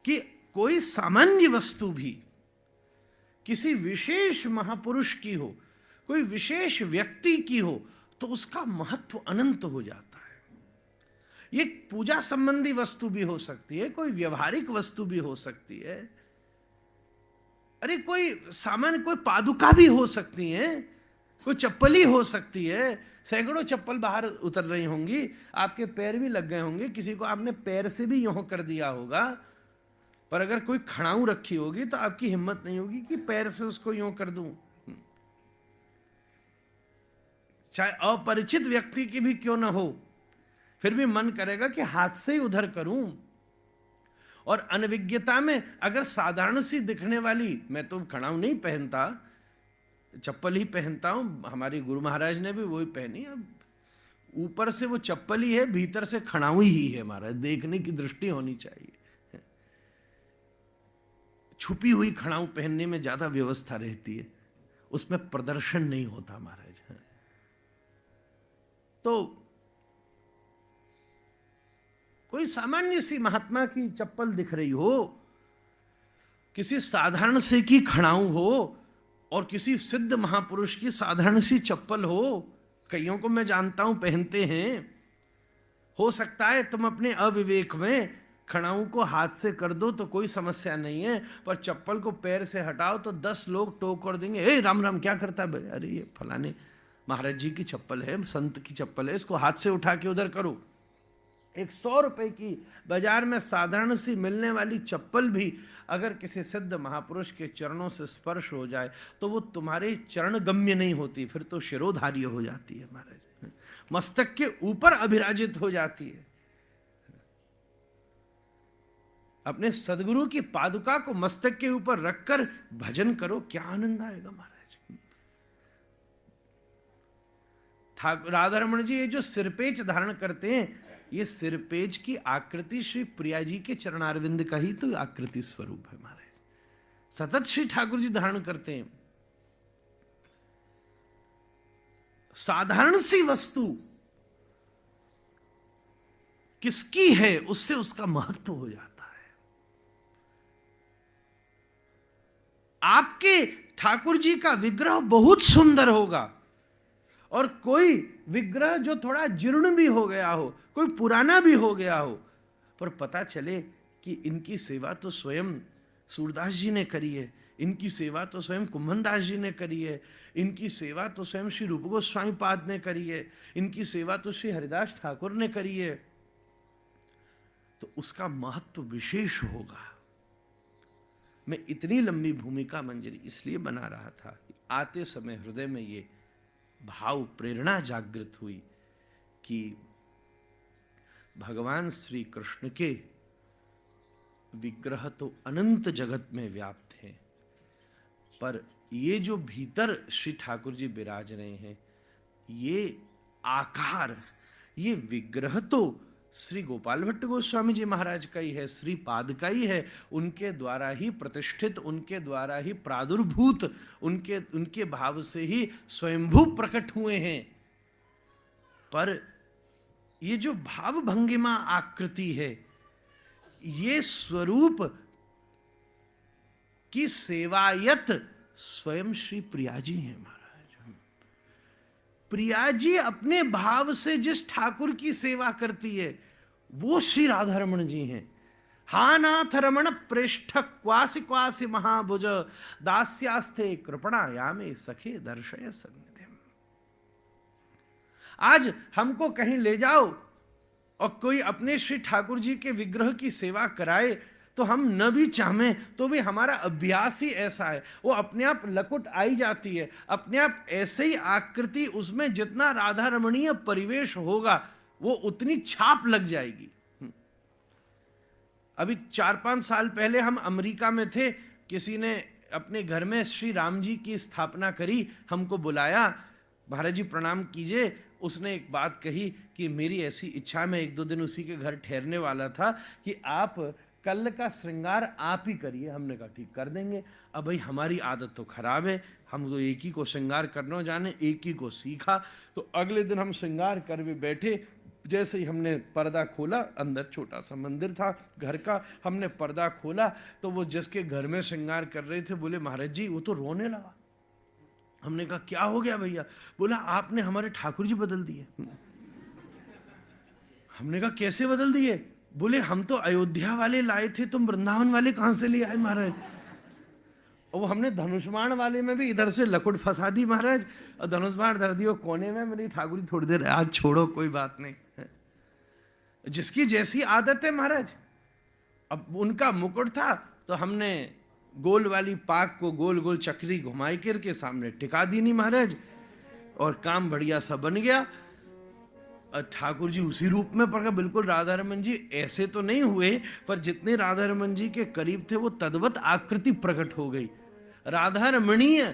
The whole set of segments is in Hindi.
कि कोई सामान्य वस्तु भी किसी विशेष महापुरुष की हो, कोई विशेष व्यक्ति की हो, तो उसका महत्व अनंत हो जाता है। ये पूजा संबंधी वस्तु भी हो सकती है, कोई व्यवहारिक वस्तु भी हो सकती है, अरे कोई सामान्य कोई पादुका भी हो सकती है, कोई चप्पल ही हो सकती है। सैकड़ों चप्पल बाहर उतर रही होंगी, आपके पैर भी लग गए होंगे, किसी को आपने पैर से भी यूं कर दिया होगा, पर अगर कोई खड़ाऊ रखी होगी तो आपकी हिम्मत नहीं होगी कि पैर से उसको यूं कर दूं। चाहे अपरिचित व्यक्ति की भी क्यों ना हो, फिर भी मन करेगा कि हाथ से ही उधर करूं। और अनविज्ञता में अगर साधारण सी दिखने वाली, मैं तो खड़ाऊ नहीं पहनता, चप्पल ही पहनता हूं, हमारे गुरु महाराज ने भी वही पहनी। अब ऊपर से वो चप्पल ही है, भीतर से खड़ाऊ ही है महाराज, देखने की दृष्टि होनी चाहिए। छुपी हुई खड़ाऊ पहनने में ज्यादा व्यवस्था रहती है, उसमें प्रदर्शन नहीं होता महाराज। तो कोई सामान्य सी महात्मा की चप्पल दिख रही हो, किसी साधारण से की खड़ाऊ हो, और किसी सिद्ध महापुरुष की साधारण सी चप्पल हो, कईयों को मैं जानता हूं पहनते हैं। हो सकता है तुम अपने अविवेक में खड़ाऊ को हाथ से कर दो तो कोई समस्या नहीं है, पर चप्पल को पैर से हटाओ तो 10 लोग टोक कर देंगे, ए राम राम क्या करता है, अरे ये फलाने महाराज जी की चप्पल है, संत की चप्पल है, इसको हाथ से उठा के उधर करो। एक 100 रुपए की बाजार में साधारण सी मिलने वाली चप्पल भी अगर किसी सिद्ध महापुरुष के चरणों से स्पर्श हो जाए तो वो तुम्हारे चरण गम्य नहीं होती, फिर तो शिरोधार्य हो जाती है महाराज, मस्तक के ऊपर अभिराजित हो जाती है। अपने सदगुरु की पादुका को मस्तक के ऊपर रखकर भजन करो, क्या आनंद आएगा महाराज। ठाकुर राधारमण जी ये जो सिरपेच धारण करते हैं, ये सिरपेच की आकृति श्री प्रिया जी के चरणारविंद का ही तो आकृति स्वरूप है महाराज, सतत श्री ठाकुर जी धारण करते हैं। साधारण सी वस्तु किसकी है उससे उसका महत्व हो जाता है। आपके ठाकुर जी का विग्रह बहुत सुंदर होगा, और कोई विग्रह जो थोड़ा जीर्ण भी हो गया हो, कोई पुराना भी हो गया हो, पर पता चले कि इनकी सेवा तो स्वयं सूरदास जी ने करी है, इनकी सेवा तो स्वयं कुंभनदास जी ने करी है, इनकी सेवा तो स्वयं श्री रूप गोस्वामी पाद ने करी है, इनकी सेवा तो श्री हरिदास ठाकुर ने करी है, तो उसका महत्व विशेष होगा। मैं इतनी लंबी भूमिका मंजरी इसलिए बना रहा था कि आते समय हृदय में ये भाव प्रेरणा जागृत हुई कि भगवान श्री कृष्ण के विग्रह तो अनंत जगत में व्याप्त हैं, पर ये जो भीतर श्री ठाकुर जी विराज रहे हैं, ये आकार, ये विग्रह तो श्री गोपाल भट्ट गोस्वामी जी महाराज का ही है, श्री पाद का ही है, उनके द्वारा ही प्रतिष्ठित, उनके द्वारा ही प्रादुर्भूत, उनके भाव से ही स्वयंभू प्रकट हुए हैं। पर ये जो भाव भंगिमा आकृति है, ये स्वरूप की सेवायत स्वयं श्री प्रिया जी हैं महाराज। प्रिया जी अपने भाव से जिस ठाकुर की सेवा करती है वो श्री राधारमण जी हैं। हा नाथ रमण प्रेष्ठ क्वासि क्वासि महाभुज दास्यास्ते कृपणायामे सखे दर्शय सन्निधिम। आज हमको कहीं ले जाओ और कोई अपने श्री ठाकुर जी के विग्रह की सेवा कराए तो हम न भी चाहें तो भी हमारा अभ्यास ही ऐसा है, वो अपने आप लकुट आई जाती है, अपने आप ऐसे ही आकृति, उसमें जितना राधा रमणीय परिवेश होगा वो उतनी छाप लग जाएगी। अभी 4-5 साल पहले हम अमेरिका में थे, किसी ने अपने घर में श्री राम जी की स्थापना करी, हमको बुलाया, महाराज जी प्रणाम कीजिए। उसने एक बात कही कि मेरी ऐसी इच्छा, मैं 1-2 दिन उसी के घर ठहरने वाला था, कि आप कल का श्रृंगार आप ही करिए। हमने कहा ठीक कर देंगे। अब भाई हमारी आदत तो खराब है, हम तो एक ही को श्रृंगार करना जाने, एक ही को सीखा। तो अगले दिन हम श्रृंगार कर भी बैठे, जैसे ही हमने पर्दा खोला, अंदर छोटा सा मंदिर था घर का, हमने पर्दा खोला तो वो जिसके घर में श्रृंगार कर रहे थे बोले महाराज जी वो तो रोने लगा। हमने कहा क्या हो गया भैया? बोला आपने हमारे ठाकुर जी बदल दिए। हमने कहा कैसे बदल दिए? बोले हम तो अयोध्या वाले लाए थे, तुम वृंदावन वाले कहां से ले आए महाराज? और वो हमने धनुष्मान वाले में भी इधर से लकुट फंसा दी महाराज, और धनुष्मान धर दियो कोने में। मेरी ठाकुर जी थोड़ी देर आज छोड़ो कोई बात नहीं, जिसकी जैसी आदत है महाराज। अब उनका मुकुट था तो हमने गोल वाली पाक को गोल गोल चक्री घुमाई करके सामने टिका दी नहीं महाराज, और काम बढ़िया सा बन गया। ठाकुर जी उसी रूप में प्रकट, बिल्कुल राधा रमन जी ऐसे तो नहीं हुए, पर जितने राधा रमन जी के करीब थे वो तद्वत आकृति प्रकट हो गई। राधा रमणीय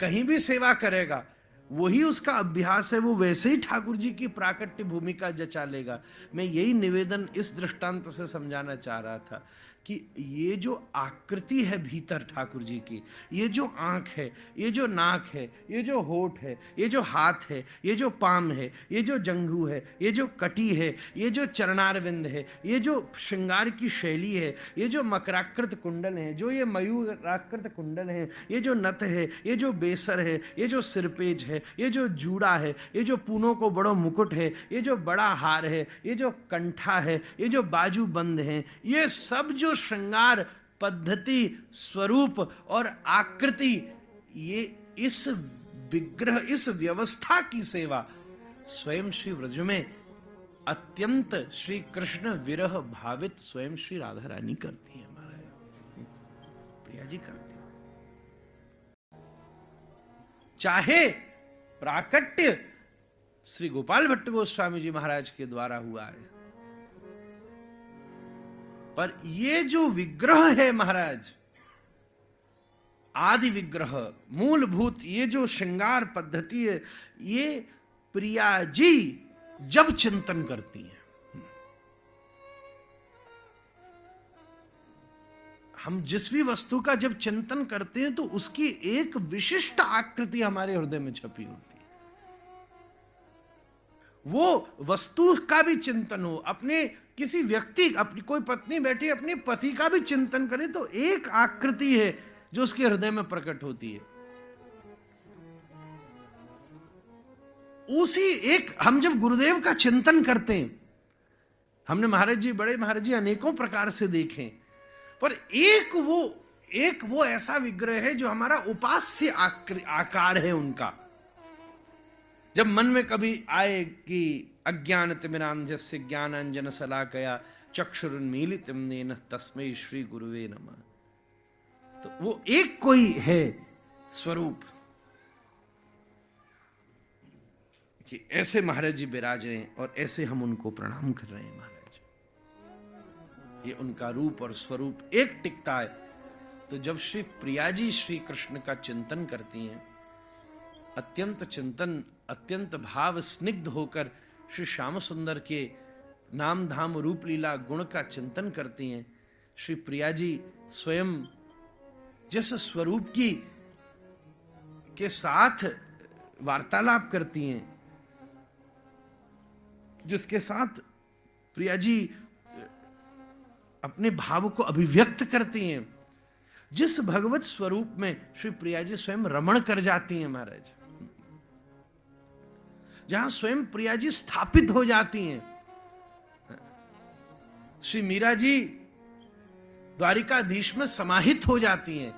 कहीं भी सेवा करेगा, वही उसका अभ्यास है, वो वैसे ही ठाकुर जी की प्राकट्य भूमिका जचा लेगा। मैं यही निवेदन इस दृष्टांत से समझाना चाह रहा था कि ये जो आकृति है भीतर ठाकुर जी की, ये जो आंख है, ये जो नाक है, ये जो होठ है, ये जो हाथ है, ये जो पाम है, ये जो जंघू है, ये जो कटी है, ये जो चरणारविंद है, ये जो श्रृंगार की शैली है, ये जो मकराकृत कुंडल है, जो ये मयूराकृत कुंडल है, ये जो नथ है, ये जो बेसर है, ये जो सिरपेज है, ये जो जूड़ा है, ये जो पूनों को बड़ो मुकुट है, ये जो बड़ा हार है, ये जो कंठा है, ये जो बाजू बंद है, ये सब जो श्रृंगार पद्धति स्वरूप और आकृति, ये इस विग्रह इस व्यवस्था की सेवा स्वयं श्री व्रज में अत्यंत श्री कृष्ण विरह भावित स्वयं श्री राधा रानी करती है, महाराज प्रिया जी करती है। चाहे प्राकट्य श्री गोपाल भट्ट गोस्वामी जी महाराज के द्वारा हुआ है, पर ये जो विग्रह है महाराज, आदि विग्रह मूलभूत ये जो श्रृंगार पद्धति है, ये प्रिया जी जब चिंतन करती हैं, हम जिस भी वस्तु का जब चिंतन करते हैं तो उसकी एक विशिष्ट आकृति हमारे हृदय में छपी होती है। वो वस्तु का भी चिंतन हो, अपने किसी व्यक्ति, अपनी कोई पत्नी बैठी अपने पति का भी चिंतन करे तो एक आकृति है जो उसके हृदय में प्रकट होती है। उसी एक, हम जब गुरुदेव का चिंतन करते हैं, हमने महाराज जी, बड़े महाराज जी अनेकों प्रकार से देखे, पर एक वो ऐसा विग्रह है जो हमारा उपास्य आकार है उनका। जब मन में कभी आए कि अज्ञानतिमिरान्धस्य ज्ञानांजन शलाकया चक्षुरुन्मीलितं येन तस्मै श्री गुरुवे नमः, तो वो एक कोई है स्वरूप कि ऐसे महाराज जी विराज रहे हैं और ऐसे हम उनको प्रणाम कर रहे हैं। महाराज ये उनका रूप और स्वरूप एक टिकता है। तो जब श्री प्रिया जी श्री कृष्ण का चिंतन करती हैं, अत्यंत चिंतन, अत्यंत भाव स्निग्ध होकर श्री श्याम सुंदर के नाम धाम रूप लीला गुण का चिंतन करती हैं, श्री प्रिया जी स्वयं जिस स्वरूप की के साथ वार्तालाप करती हैं, जिसके साथ प्रिया जी अपने भाव को अभिव्यक्त करती हैं, जिस भगवत स्वरूप में श्री प्रिया जी स्वयं रमण कर जाती हैं महाराज, जहां स्वयं प्रिया जी स्थापित हो जाती हैं। श्री मीरा जी द्वारिकाधीश में समाहित हो जाती हैं,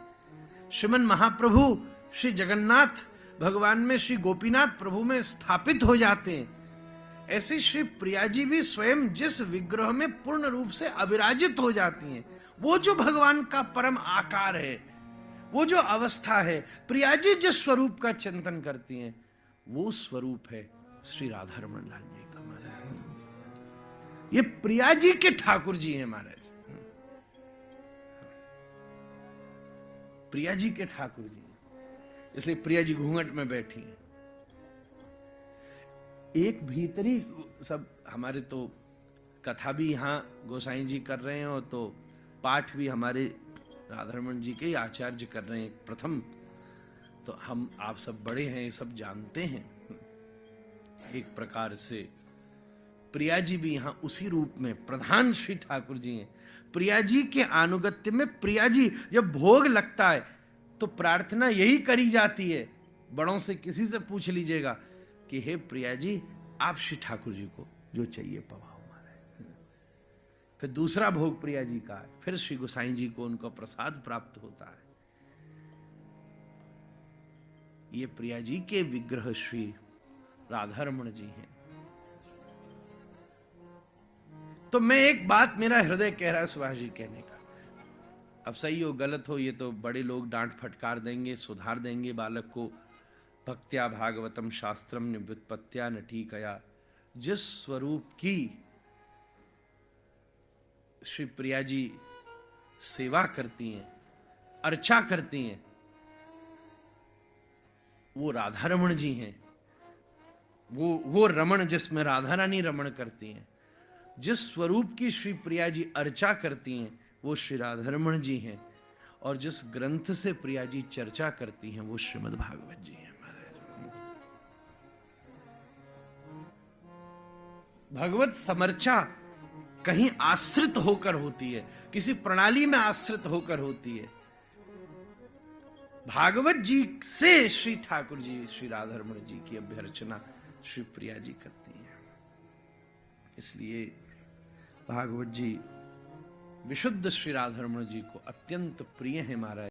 श्रीमन महाप्रभु श्री जगन्नाथ भगवान में श्री गोपीनाथ प्रभु में स्थापित हो जाते हैं। ऐसे श्री प्रिया जी भी स्वयं जिस विग्रह में पूर्ण रूप से अविराजित हो जाती हैं, वो जो भगवान का परम आकार है, वो जो अवस्था है, प्रिया जी जिस स्वरूप का चिंतन करती हैं, वो स्वरूप है श्री राधा रमन लाल जी का। महाराज ये प्रिया जी के ठाकुर जी हैं महाराज, प्रिया जी के ठाकुर जी, इसलिए प्रिया जी घूंघट में बैठी हैं। एक भीतरी सब हमारे तो कथा भी यहाँ गोसाई जी कर रहे हैं और तो पाठ भी हमारे राधारमण जी के आचार्य कर रहे हैं प्रथम, तो हम आप सब बड़े हैं, ये सब जानते हैं एक प्रकार से प्रिया जी भी यहां उसी रूप में प्रधान श्री ठाकुर जी हैं। प्रिया जी के अनुगत्य में प्रिया जी जब भोग लगता है तो प्रार्थना यही करी जाती है, बड़ों से किसी से पूछ लीजिएगा कि हे प्रिया जी, आप श्री ठाकुर जी को जो चाहिए पवाओ महाराज। फिर दूसरा भोग प्रिया जी का है, फिर श्री गोसाई जी को उनका प्रसाद प्राप्त होता है। ये प्रिया जी के विग्रह श्री राधारमण जी हैं। तो मैं एक बात, मेरा हृदय कह रहा है सुभाष जी कहने का, अब सही हो गलत हो ये तो बड़े लोग डांट फटकार देंगे, सुधार देंगे बालक को। भक्त्या भागवतम शास्त्रम निव्युत्पत्त्या नटीकया, जिस स्वरूप की श्री प्रिया जी सेवा करती हैं, अर्चा करती हैं, वो राधा रमण जी हैं। वो रमण जिसमें राधा रानी रमण करती हैं, जिस स्वरूप की श्री प्रिया जी अर्चा करती हैं वो श्री राधारमण जी हैं, और जिस ग्रंथ से प्रिया जी चर्चा करती हैं वो श्रीमद् भागवत जी हैं। भगवत समर्चा कहीं आश्रित होकर होती है, किसी प्रणाली में आश्रित होकर होती है। भागवत जी से श्री ठाकुर जी श्री राधारमण जी की अभ्यर्चना श्री प्रिया जी करती हैं। इसलिए भागवत जी विशुद्ध श्री राधारमण जी को अत्यंत प्रिय है महाराज।